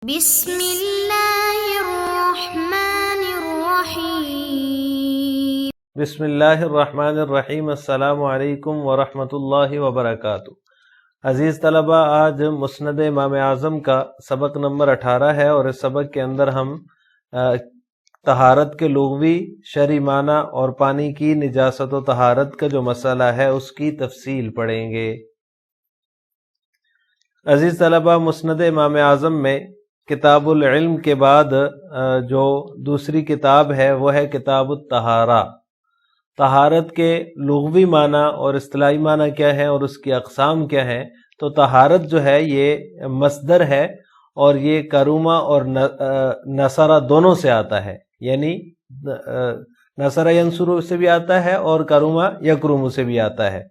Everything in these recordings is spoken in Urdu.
بسم اللہ الرحمن الرحیم۔ بسم اللہ الرحمن الرحیم۔ السلام علیکم ورحمۃ اللہ وبرکاتہ۔ عزیز طلبہ، آج مسند امام اعظم کا سبق نمبر 18 ہے، اور اس سبق کے اندر ہم طہارت کے لغوی شرعی معنی اور پانی کی نجاست و طہارت کا جو مسئلہ ہے اس کی تفصیل پڑھیں گے۔ عزیز طلبہ، مسند امام اعظم میں کتاب العلم کے بعد جو دوسری کتاب ہے وہ ہے کتاب الطہارہ۔ طہارت کے لغوی معنی اور اصطلاحی معنی کیا ہے اور اس کی اقسام کیا ہیں؟ تو طہارت جو ہے یہ مصدر ہے، اور یہ کرومہ اور نصرہ دونوں سے آتا ہے، یعنی نصرہ ینصرو سے بھی آتا ہے اور کرومہ یکرمو سے بھی آتا ہے۔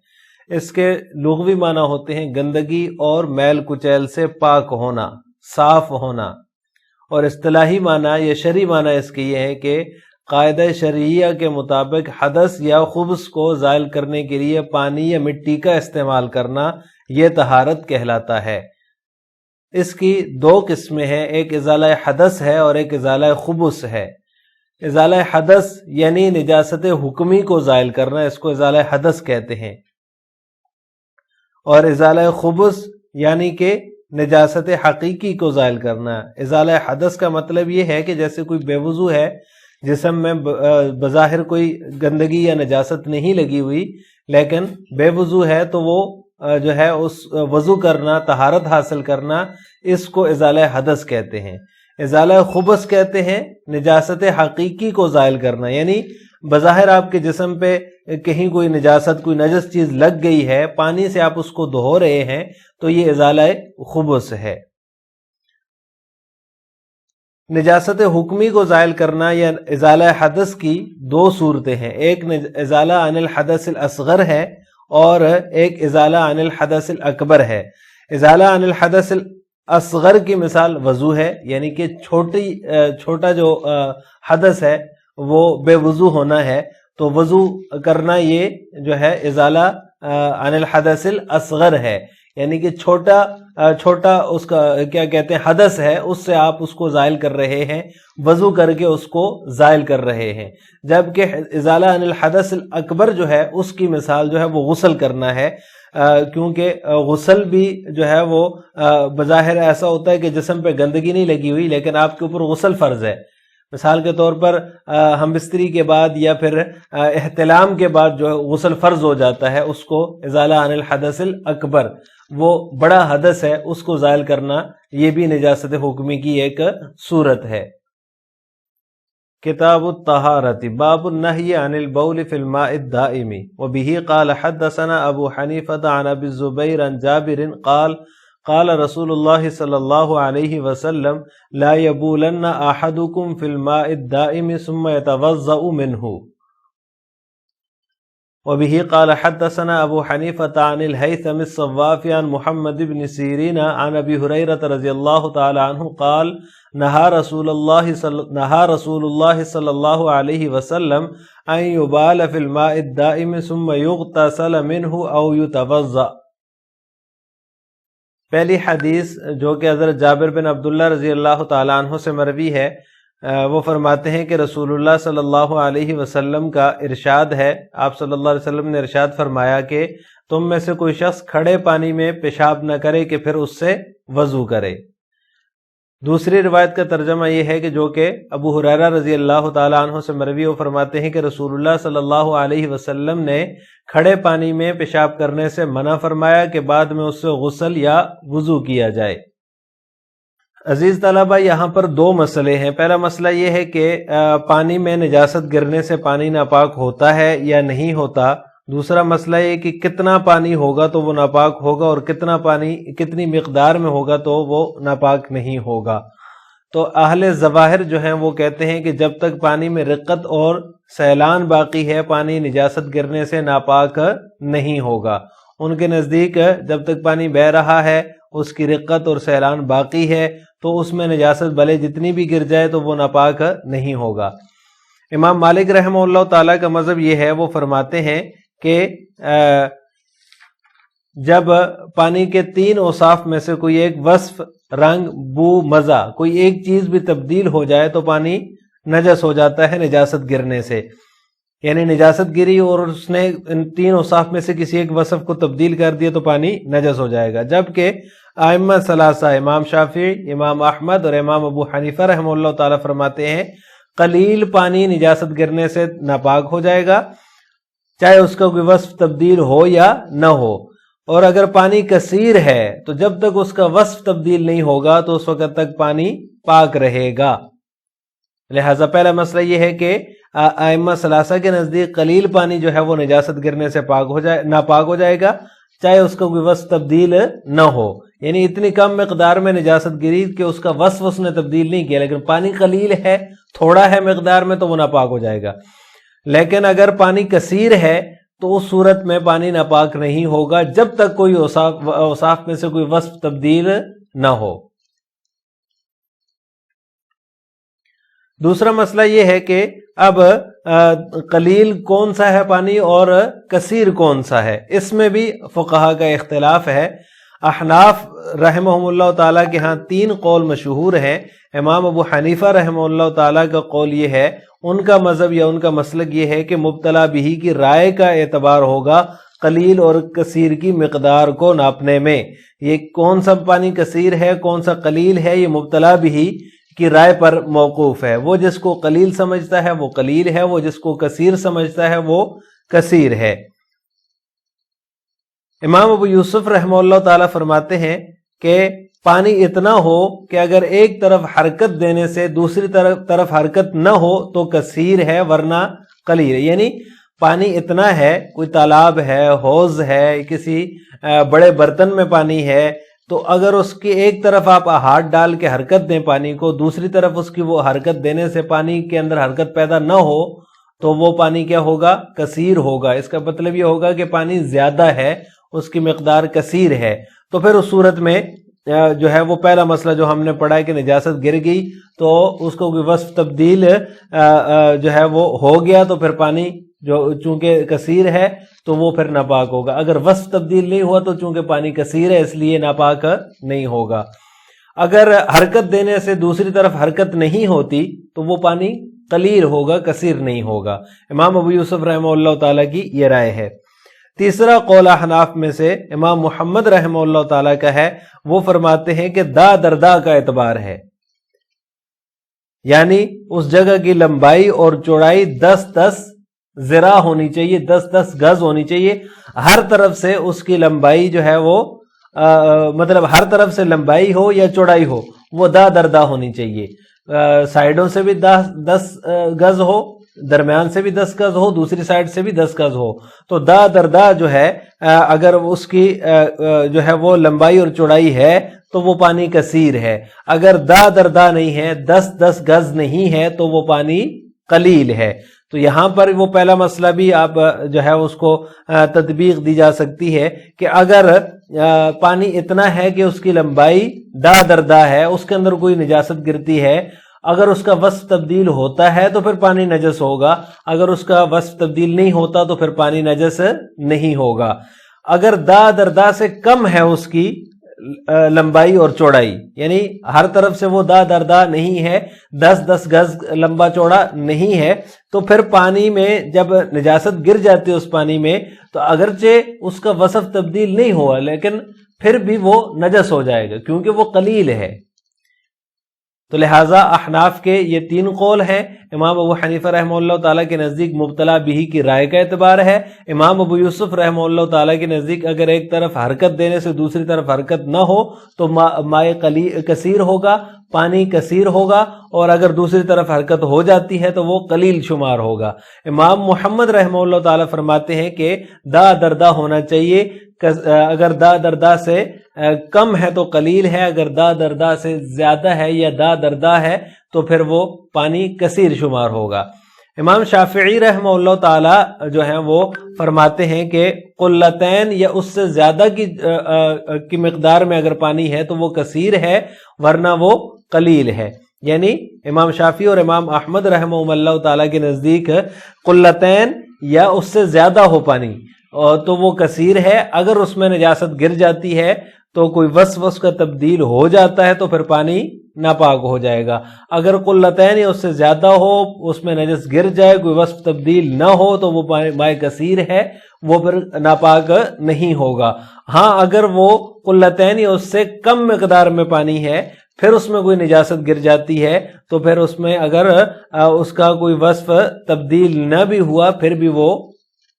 اس کے لغوی معنی ہوتے ہیں گندگی اور میل کچیل سے پاک ہونا، صاف ہونا، اور اصطلاحی معنی یا شرعی معنی اس کے یہ ہے کہ قاعدہ شرعیہ کے مطابق حدث یا خبث کو زائل کرنے کے لیے پانی یا مٹی کا استعمال کرنا، یہ طہارت کہلاتا ہے۔ اس کی دو قسمیں ہیں، ایک ازالہ حدث ہے اور ایک ازالہ خبث ہے۔ ازالہ حدث یعنی نجاست حکمی کو زائل کرنا، اس کو ازالہ حدث کہتے ہیں، اور ازالہ خبث یعنی کہ نجاست حقیقی کو زائل کرنا۔ ازالہ حدث کا مطلب یہ ہے کہ جیسے کوئی بے وضو ہے، جسم میں بظاہر کوئی گندگی یا نجاست نہیں لگی ہوئی، لیکن بے وضو ہے، تو وہ جو ہے اس وضو کرنا، طہارت حاصل کرنا، اس کو ازالہ حدث کہتے ہیں۔ ازالہ خبث کہتے ہیں نجاست حقیقی کو زائل کرنا، یعنی بظاہر آپ کے جسم پہ کہیں کوئی نجاست، کوئی نجس چیز لگ گئی ہے، پانی سے آپ اس کو دھو رہے ہیں، تو یہ ازالہ خبث ہے۔ نجاست حکمی کو زائل کرنا یا ازالہ حدث کی دو صورتیں ہیں، ایک ازالہ عن الحدث الاصغر ہے اور ایک ازالہ عن الحدث الاکبر ہے۔ ازالہ عن الحدث الاصغر کی مثال وضو ہے، یعنی کہ چھوٹا جو حدث ہے وہ بے وضو ہونا ہے، تو وضو کرنا یہ جو ہے ازالہ عن الحدث الاصغر ہے، یعنی کہ چھوٹا اس کا کیا کہتے ہیں حدث ہے، اس سے آپ اس کو زائل کر رہے ہیں، وضو کر کے اس کو زائل کر رہے ہیں۔ جبکہ ازالہ عن الحدث الاکبر جو ہے اس کی مثال جو ہے وہ غسل کرنا ہے، کیونکہ غسل بھی جو ہے وہ بظاہر ایسا ہوتا ہے کہ جسم پہ گندگی نہیں لگی ہوئی، لیکن آپ کے اوپر غسل فرض ہے۔ مثال کے طور پر ہم بستری کے بعد یا پھر احتلام کے بعد جو غسل فرض ہو جاتا ہے، اس کو ازالہ عن الحدث الاکبر، وہ بڑا حدث ہے، اس کو زائل کرنا، یہ بھی نجاست حکمی کی ایک صورت ہے۔ کتاب الطہارۃ، باب النہی عن البول فی الماء الدائم، وبہ قال حدثنا ابو حنیفہ عن ابی الزبیر عن جابر قال قال رسول اللہ صلی اللہ علیہ وسلم لا یبولن احدکم فی الماء الدائم ثم یتوضأ منہ، وبه قال حدثنا ابو حنیفة عن الہیثم الصواف عن محمد بن سیرین عن ابی ہریرہ رضی اللہ تعالی عنہ قال نہا رسول اللہ صلی اللہ علیہ وسلم ان یبال فی الماء الدائم ثم یغتسل منہ او یتوضأ۔ پہلی حدیث جو کہ حضرت جابر بن عبداللہ رضی اللہ تعالی عنہ سے مروی ہے، وہ فرماتے ہیں کہ رسول اللہ صلی اللہ علیہ وسلم کا ارشاد ہے، آپ صلی اللہ علیہ وسلم نے ارشاد فرمایا کہ تم میں سے کوئی شخص کھڑے پانی میں پیشاب نہ کرے کہ پھر اس سے وضو کرے۔ دوسری روایت کا ترجمہ یہ ہے کہ جو کہ ابو ہریرہ رضی اللہ تعالیٰ عنہ سے مروی، وہ فرماتے ہیں کہ رسول اللہ صلی اللہ علیہ وسلم نے کھڑے پانی میں پیشاب کرنے سے منع فرمایا کہ بعد میں اس سے غسل یا وضو کیا جائے۔ عزیز طلبہ، یہاں پر دو مسئلے ہیں۔ پہلا مسئلہ یہ ہے کہ پانی میں نجاست گرنے سے پانی ناپاک ہوتا ہے یا نہیں ہوتا۔ دوسرا مسئلہ یہ کہ کتنا پانی ہوگا تو وہ ناپاک ہوگا، اور کتنا پانی کتنی مقدار میں ہوگا تو وہ ناپاک نہیں ہوگا۔ تو اہل ظواہر جو ہیں وہ کہتے ہیں کہ جب تک پانی میں رقت اور سیلان باقی ہے، پانی نجاست گرنے سے ناپاک نہیں ہوگا۔ ان کے نزدیک جب تک پانی بہہ رہا ہے، اس کی رقت اور سیلان باقی ہے، تو اس میں نجاست بھلے جتنی بھی گر جائے تو وہ ناپاک نہیں ہوگا۔ امام مالک رحمہ اللہ تعالیٰ کا مذہب یہ ہے، وہ فرماتے ہیں کہ جب پانی کے تین اوصاف میں سے کوئی ایک وصف رنگ، بو، مزہ، کوئی ایک چیز بھی تبدیل ہو جائے تو پانی نجس ہو جاتا ہے نجاست گرنے سے. یعنی نجاست گری اور اس نے ان تین اوصاف میں سے کسی ایک وصف کو تبدیل کر دیا تو پانی نجس ہو جائے گا. جبکہ ائمہ ثلاثہ امام شافعی، امام احمد اور امام ابو حنیفہ رحمہ اللہ تعالی فرماتے ہیں قلیل پانی نجاست گرنے سے ناپاک ہو جائے گا، چاہے اس کا کوئی وصف تبدیل ہو یا نہ ہو. اور اگر پانی کثیر ہے تو جب تک اس کا وصف تبدیل نہیں ہوگا تو اس وقت تک پانی پاک رہے گا. لہٰذا پہلا مسئلہ یہ ہے کہ ائمہ ثلاثہ کے نزدیک قلیل پانی جو ہے وہ نجاست گرنے سے ناپاک ہو جائے گا، چاہے اس کا کوئی وصف تبدیل نہ ہو. یعنی اتنی کم مقدار میں نجاست گری کہ اس کا وصف اس نے تبدیل نہیں کیا، لیکن پانی قلیل ہے، تھوڑا ہے مقدار میں، تو وہ ناپاک ہو جائے گا. لیکن اگر پانی کثیر ہے تو اس صورت میں پانی ناپاک نہیں ہوگا جب تک کوئی اوصاف میں سے کوئی وصف تبدیل نہ ہو. دوسرا مسئلہ یہ ہے کہ اب قلیل کون سا ہے پانی اور کثیر کون سا ہے. اس میں بھی فقہا کا اختلاف ہے. احناف رحمہم اللہ تعالیٰ کے ہاں تین قول مشہور ہیں. امام ابو حنیفہ رحمہ اللہ تعالیٰ کا قول یہ ہے، ان کا مذہب یا ان کا مسلک یہ ہے کہ مبتلا بہی کی رائے کا اعتبار ہوگا قلیل اور کثیر کی مقدار کو ناپنے میں. یہ کون سا پانی کثیر ہے کون سا قلیل ہے، یہ مبتلا بہی کی رائے پر موقوف ہے. وہ جس کو قلیل سمجھتا ہے وہ قلیل ہے، وہ جس کو کثیر سمجھتا ہے وہ کثیر ہے. امام ابو یوسف رحمہ اللہ تعالیٰ فرماتے ہیں کہ پانی اتنا ہو کہ اگر ایک طرف حرکت دینے سے دوسری طرف حرکت نہ ہو تو کثیر ہے ورنہ قلیل ہے. یعنی پانی اتنا ہے، کوئی تالاب ہے، حوض ہے، کسی بڑے برتن میں پانی ہے، تو اگر اس کی ایک طرف آپ ہاتھ ڈال کے حرکت دیں پانی کو، دوسری طرف اس کی وہ حرکت دینے سے پانی کے اندر حرکت پیدا نہ ہو تو وہ پانی کیا ہوگا؟ کثیر ہوگا. اس کا مطلب یہ ہوگا کہ پانی زیادہ ہے، اس کی مقدار کثیر ہے. تو پھر اس صورت میں جو ہے وہ پہلا مسئلہ جو ہم نے پڑھا ہے کہ نجاست گر گئی تو اس کو کوئی وصف تبدیل جو ہے وہ ہو گیا تو پھر پانی جو چونکہ کثیر ہے تو وہ پھر ناپاک ہوگا. اگر وصف تبدیل نہیں ہوا تو چونکہ پانی کثیر ہے اس لیے ناپاک نہیں ہوگا. اگر حرکت دینے سے دوسری طرف حرکت نہیں ہوتی تو وہ پانی قلیل ہوگا، کثیر نہیں ہوگا. امام ابو یوسف رحمہ اللہ تعالیٰ کی یہ رائے ہے. تیسرا قول احناف میں سے امام محمد رحمہ اللہ تعالیٰ کا ہے. وہ فرماتے ہیں کہ دا دردا کا اعتبار ہے، یعنی اس جگہ کی لمبائی اور چوڑائی 10 ذراع ہونی چاہیے، 10 گز ہونی چاہیے. ہر طرف سے اس کی لمبائی جو ہے وہ مطلب ہر طرف سے لمبائی ہو یا چوڑائی ہو وہ دا دردا ہونی چاہیے. سائیڈوں سے بھی 10 گز ہو، درمیان سے بھی 10 گز ہو، دوسری سائیڈ سے بھی 10 گز ہو. تو دا دردا جو ہے اگر اس کی جو ہے وہ لمبائی اور چوڑائی ہے تو وہ پانی کثیر ہے. اگر دا دردا نہیں ہے، 10 گز نہیں ہے تو وہ پانی قلیل ہے. تو یہاں پر وہ پہلا مسئلہ بھی آپ جو ہے اس کو تطبیق دی جا سکتی ہے کہ اگر پانی اتنا ہے کہ اس کی لمبائی دا دردا ہے، اس کے اندر کوئی نجاست گرتی ہے، اگر اس کا وصف تبدیل ہوتا ہے تو پھر پانی نجس ہوگا، اگر اس کا وصف تبدیل نہیں ہوتا تو پھر پانی نجس نہیں ہوگا. اگر دا دردا سے کم ہے اس کی لمبائی اور چوڑائی، یعنی ہر طرف سے وہ دا دردا نہیں ہے، 10 گز لمبا چوڑا نہیں ہے، تو پھر پانی میں جب نجاست گر جاتی ہے اس پانی میں تو اگرچہ اس کا وصف تبدیل نہیں ہوا لیکن پھر بھی وہ نجس ہو جائے گا کیونکہ وہ قلیل ہے. تو لہٰذا احناف کے یہ 3 قول ہیں. امام ابو حنیفہ رحمہ اللہ تعالیٰ کے نزدیک مبتلا بہی کی رائے کا اعتبار ہے. امام ابو یوسف رحمہ اللہ تعالیٰ کے نزدیک اگر ایک طرف حرکت دینے سے دوسری طرف حرکت نہ ہو تو مائع کثیر ہوگا، پانی کثیر ہوگا، اور اگر دوسری طرف حرکت ہو جاتی ہے تو وہ قلیل شمار ہوگا. امام محمد رحمہ اللہ تعالیٰ فرماتے ہیں کہ دا دردا ہونا چاہیے، اگر دا دردا سے کم ہے تو قلیل ہے، اگر دا دردا سے زیادہ ہے یا دا دردا ہے تو پھر وہ پانی کثیر شمار ہوگا. امام شافعی رحمہ اللہ تعالی جو ہیں وہ فرماتے ہیں کہ قلتین یا اس سے زیادہ کی مقدار میں اگر پانی ہے تو وہ کثیر ہے ورنہ وہ قلیل ہے. یعنی امام شافعی اور امام احمد رحمہ اللہ تعالی کے نزدیک قلتین یا اس سے زیادہ ہو پانی تو وہ کثیر ہے. اگر اس میں نجاست گر جاتی ہے تو کوئی وصف اس کا تبدیل ہو جاتا ہے تو پھر پانی ناپاک ہو جائے گا. اگر قلتین یا اس سے زیادہ ہو، اس میں نجس گر جائے، کوئی وصف تبدیل نہ ہو تو وہ ماء کثیر ہے، وہ پھر ناپاک نہیں ہوگا. ہاں اگر وہ قلتین یا اس سے کم مقدار میں پانی ہے، پھر اس میں کوئی نجاست گر جاتی ہے تو پھر اس میں اگر اس کا کوئی وصف تبدیل نہ بھی ہوا پھر بھی وہ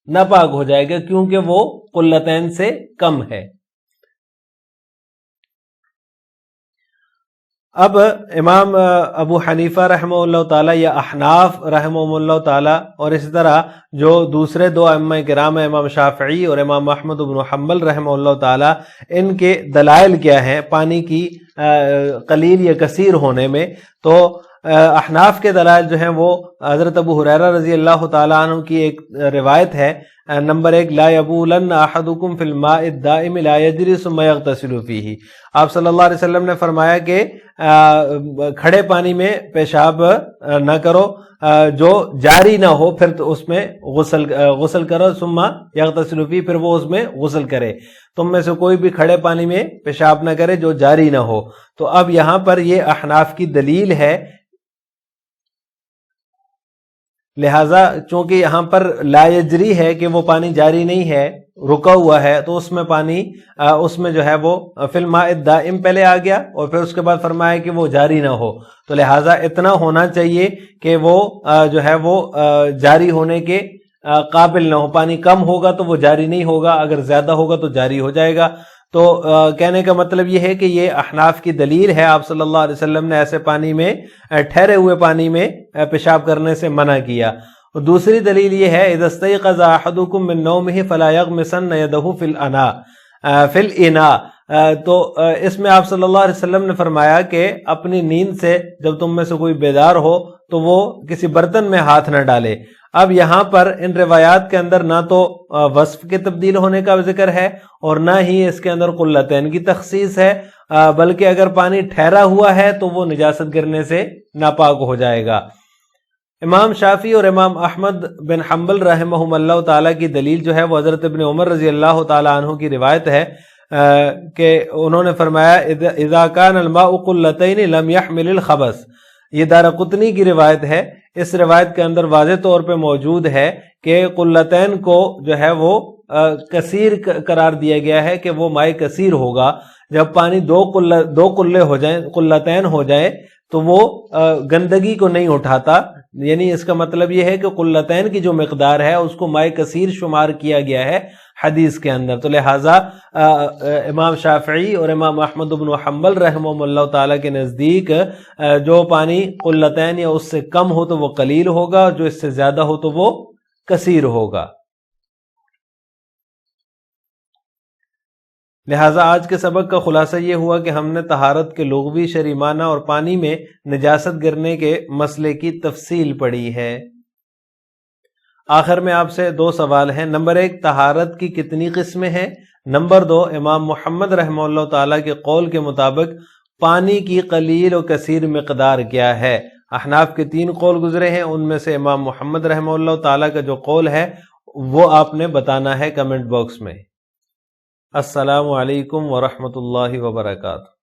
ناپاک ہو جائے گا، کیونکہ وہ قلتین سے کم ہے. اب امام ابو حنیفہ رحمہ اللہ تعالیٰ یا احناف رحمہ اللہ تعالیٰ اور اسی طرح جو دوسرے دو ائمہ کرام ہیں، امام شافعی اور امام احمد بن حنبل رحمہ اللہ تعالیٰ، ان کے دلائل کیا ہیں پانی کی قلیل یا کثیر ہونے میں. تو احناف کے دلائل جو ہیں وہ حضرت ابو ہریرہ رضی اللہ تعالیٰ عنہ کی ایک روایت ہے، نمبر 1، لا یبولن احدکم فی الماء الدائم لا یجری ثم یغتسل فیہ. آپ صلی اللہ علیہ وسلم نے فرمایا کہ کھڑے پانی میں پیشاب نہ کرو جو جاری نہ ہو، پھر تو اس میں غسل کرو، ثم یغتسل فیہ، پھر وہ اس میں غسل کرے. تم میں سے کوئی بھی کھڑے پانی میں پیشاب نہ کرے جو جاری نہ ہو. تو اب یہاں پر یہ احناف کی دلیل ہے، لہٰذا چونکہ یہاں پر لا یجری ہے کہ وہ پانی جاری نہیں ہے، رکا ہوا ہے، تو اس میں پانی اس میں جو ہے وہ فی الماء الدائم پہلے آ گیا اور پھر اس کے بعد فرمایا کہ وہ جاری نہ ہو. تو لہٰذا اتنا ہونا چاہیے کہ وہ جو ہے وہ جاری ہونے کے قابل نہ ہو. پانی کم ہوگا تو وہ جاری نہیں ہوگا، اگر زیادہ ہوگا تو جاری ہو جائے گا. تو کہنے کا مطلب یہ ہے کہ یہ احناف کی دلیل ہے. آپ صلی اللہ علیہ وسلم نے ایسے پانی میں، ٹھہرے ہوئے پانی میں پیشاب کرنے سے منع کیا. اور دوسری دلیل یہ ہے، اذا استيقظ احدكم من نومه فلا يغمسن يده في الاناء. تو اس میں آپ صلی اللہ علیہ وسلم نے فرمایا کہ اپنی نیند سے جب تم میں سے کوئی بیدار ہو تو وہ کسی برتن میں ہاتھ نہ ڈالے. اب یہاں پر ان روایات کے اندر نہ تو وصف کے تبدیل ہونے کا ذکر ہے اور نہ ہی اس کے اندر قلتین کی تخصیص ہے، بلکہ اگر پانی ٹھہرا ہوا ہے تو وہ نجاست گرنے سے ناپاک ہو جائے گا. امام شافعی اور امام احمد بن حنبل رحمہم اللہ تعالیٰ کی دلیل جو ہے وہ حضرت ابن عمر رضی اللہ تعالیٰ عنہ کی روایت ہے کہ انہوں نے فرمایا اذا کان الماء قلتین لم يحمل الخبث. یہ دارقطنی کی روایت ہے. اس روایت کے اندر واضح طور پہ موجود ہے کہ قلتین کو جو ہے وہ کثیر قرار دیا گیا ہے کہ وہ ماء کثیر ہوگا. جب پانی دو قلے ہو جائیں، قلتین ہو جائے تو وہ گندگی کو نہیں اٹھاتا. یعنی اس کا مطلب یہ ہے کہ قلتین کی جو مقدار ہے اس کو ماء کثیر شمار کیا گیا ہے حدیث کے اندر. تو لہٰذا امام شافعی اور امام احمد بن حنبل رحمہ اللہ تعالیٰ کے نزدیک جو پانی قلتین یا اس سے کم ہو تو وہ قلیل ہوگا، جو اس سے زیادہ ہو تو وہ کثیر ہوگا. لہٰذا آج کے سبق کا خلاصہ یہ ہوا کہ ہم نے طہارت کے لغوی، شرعی معنی اور پانی میں نجاست گرنے کے مسئلے کی تفصیل پڑھی ہے. آخر میں آپ سے 2 سوال ہیں. نمبر 1، طہارت کی کتنی قسمیں ہیں؟ نمبر 2، امام محمد رحمہ اللہ تعالیٰ کے قول کے مطابق پانی کی قلیل و کثیر مقدار کیا ہے؟ احناف کے 3 قول گزرے ہیں، ان میں سے امام محمد رحمہ اللہ تعالیٰ کا جو قول ہے وہ آپ نے بتانا ہے کمنٹ باکس میں. السلام علیکم ورحمۃ اللہ وبرکاتہ.